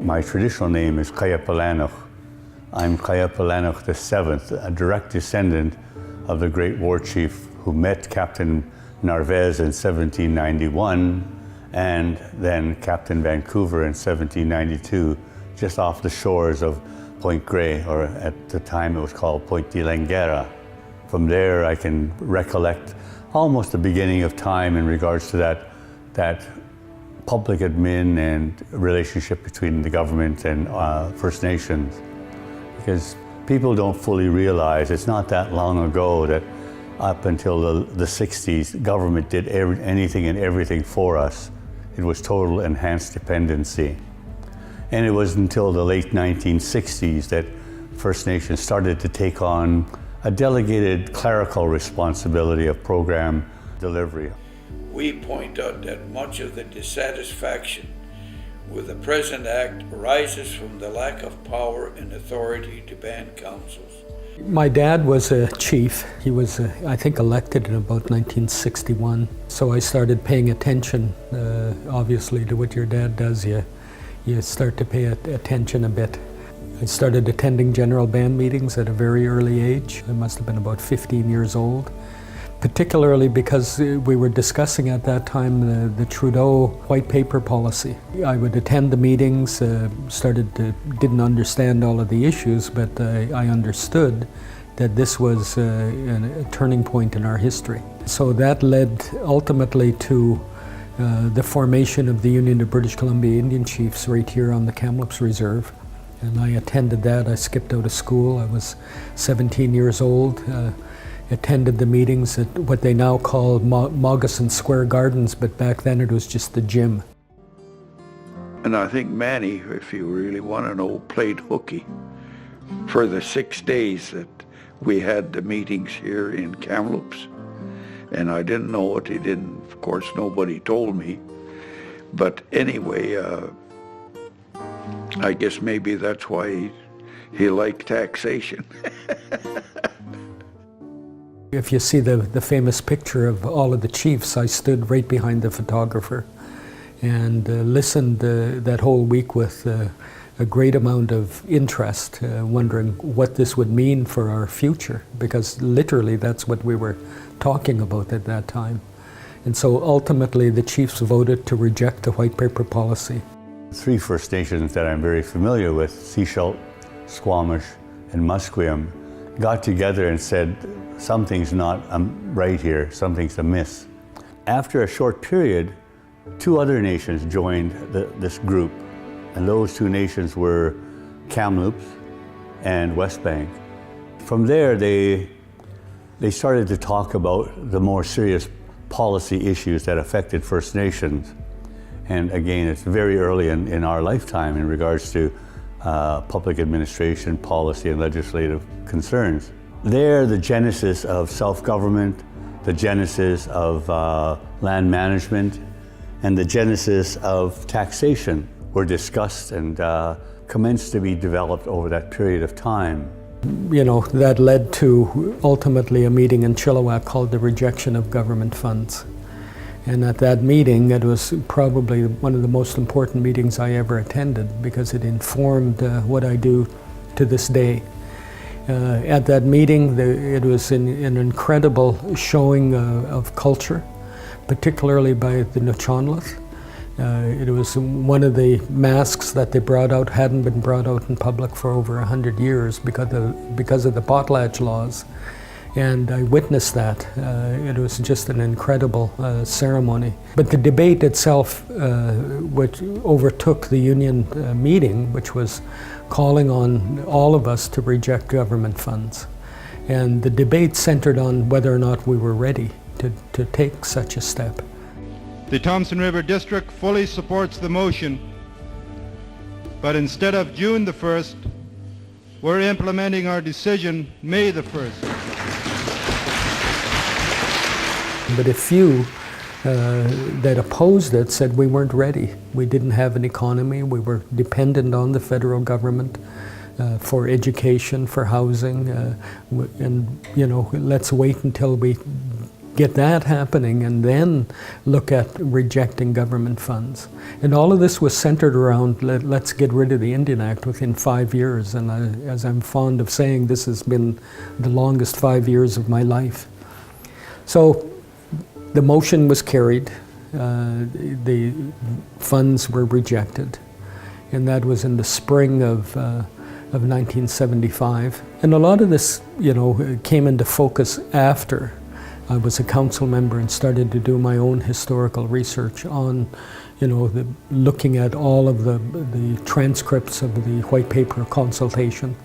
My traditional name is Kayapalanach. I'm Kayapalanach VII, a direct descendant of the great war chief who met Captain Narvaez in 1791 and then Captain Vancouver in 1792, just off the shores of Point Grey, or at the time it was called Point de Langara. From there I can recollect almost the beginning of time in regards to that public admin and relationship between the government and First Nations. Because people don't fully realize it's not that long ago that up until the 60s, government did anything and everything for us. It was total enhanced dependency. And it was until the late 1960s that First Nations started to take on a delegated clerical responsibility of program delivery. We point out that much of the dissatisfaction with the present act arises from the lack of power and authority to band councils. My dad was a chief. He was, I think, elected in about 1961. So I started paying attention, obviously, to what your dad does. You start to pay attention a bit. I started attending general band meetings at a very early age. I must have been about 15 years old. Particularly because we were discussing at that time the Trudeau white paper policy. I would attend the meetings, didn't understand all of the issues, but I understood that this was a turning point in our history. So that led ultimately to the formation of the Union of British Columbia Indian Chiefs right here on the Kamloops Reserve. And I attended that. I skipped out of school. I was 17 years old. Attended the meetings at what they now call Maugason Square Gardens, but back then it was just the gym. And I think Manny, if you really want to know, played hooky for the 6 days that we had the meetings here in Kamloops. And I didn't know it. He didn't, of course, nobody told me. But anyway, I guess maybe that's why he liked taxation. If you see the famous picture of all of the chiefs, I stood right behind the photographer and listened that whole week with a great amount of interest, wondering what this would mean for our future, because literally that's what we were talking about at that time. And so ultimately the chiefs voted to reject the white paper policy. 3 First Nations that I'm very familiar with, Seashell, Squamish, and Musqueam, got together and said, something's not right here, something's amiss. After a short period, 2 other nations joined this group, and those 2 nations were Kamloops and West Bank. From there, they started to talk about the more serious policy issues that affected First Nations. And again, it's very early in our lifetime in regards to public administration, policy, and legislative concerns. There, the genesis of self-government, the genesis of land management, and the genesis of taxation were discussed and commenced to be developed over that period of time. You know, that led to ultimately a meeting in Chilliwack called the rejection of government funds. And at that meeting, it was probably one of the most important meetings I ever attended because it informed what I do to this day. At that meeting, it was an incredible showing of culture, particularly by the Nuu-chah-nulth. It was one of the masks that they brought out, hadn't been brought out in public for over 100 years because of the potlatch laws. And I witnessed that. It was just an incredible ceremony. But the debate itself, which overtook the union meeting, which was calling on all of us to reject government funds. And the debate centered on whether or not we were ready to take such a step. The Thompson River District fully supports the motion, but instead of June the 1st, we're implementing our decision May the 1st. But a few that opposed it said we weren't ready. We didn't have an economy. We were dependent on the federal government for education, for housing, and you know, let's wait until we get that happening and then look at rejecting government funds. And all of this was centered around let's get rid of the Indian Act within 5 years. And as I'm fond of saying, this has been the longest 5 years of my life. So the motion was carried, the funds were rejected, and that was in the spring of 1975. And a lot of this, came into focus after I was a council member and started to do my own historical research on, looking at all of the transcripts of the white paper consultation,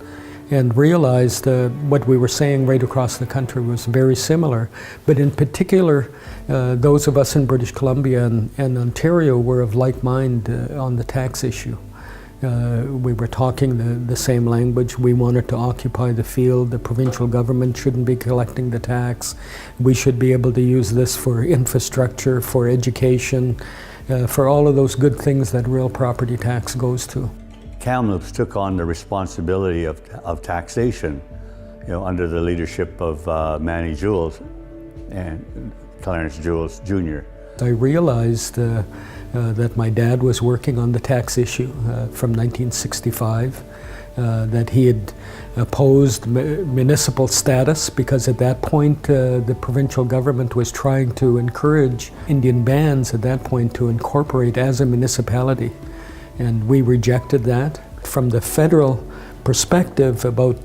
and realized what we were saying right across the country was very similar. But in particular, those of us in British Columbia and Ontario were of like mind on the tax issue. We were talking the same language. We wanted to occupy the field. The provincial government shouldn't be collecting the tax. We should be able to use this for infrastructure, for education, for all of those good things that real property tax goes to. Kamloops took on the responsibility of taxation, under the leadership of Manny Jules and Clarence Jules Jr. I realized that my dad was working on the tax issue from 1965, that he had opposed municipal status because at that point the provincial government was trying to encourage Indian bands at that point to incorporate as a municipality. And we rejected that. From the federal perspective about,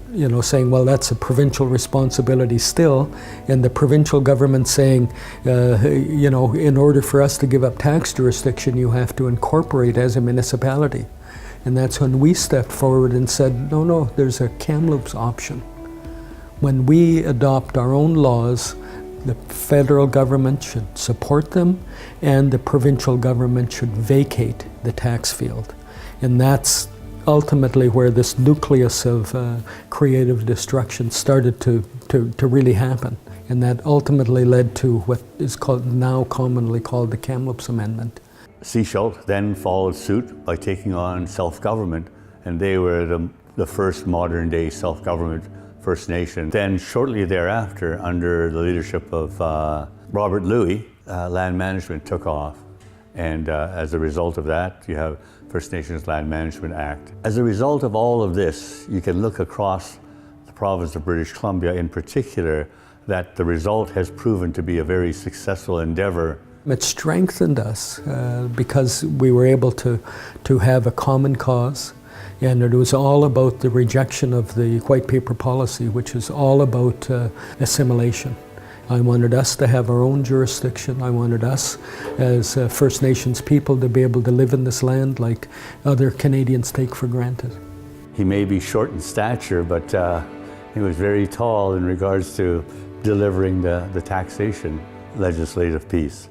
saying, well, that's a provincial responsibility still, and the provincial government saying, in order for us to give up tax jurisdiction, you have to incorporate as a municipality. And that's when we stepped forward and said, no, there's a Kamloops option. When we adopt our own laws, the federal government should support them, and the provincial government should vacate the tax field. And that's ultimately where this nucleus of creative destruction started to really happen. And that ultimately led to what is now commonly called the Kamloops Amendment. Sechelt then followed suit by taking on self-government, and they were the first modern-day self-government First Nation. Then shortly thereafter, under the leadership of Robert Louis, land management took off. And as a result of that, you have First Nations Land Management Act. As a result of all of this, you can look across the province of British Columbia in particular, that the result has proven to be a very successful endeavor. It strengthened us because we were able to have a common cause. And it was all about the rejection of the white paper policy, which is all about assimilation. I wanted us to have our own jurisdiction. I wanted us as First Nations people to be able to live in this land like other Canadians take for granted. He may be short in stature, but he was very tall in regards to delivering the taxation legislative piece.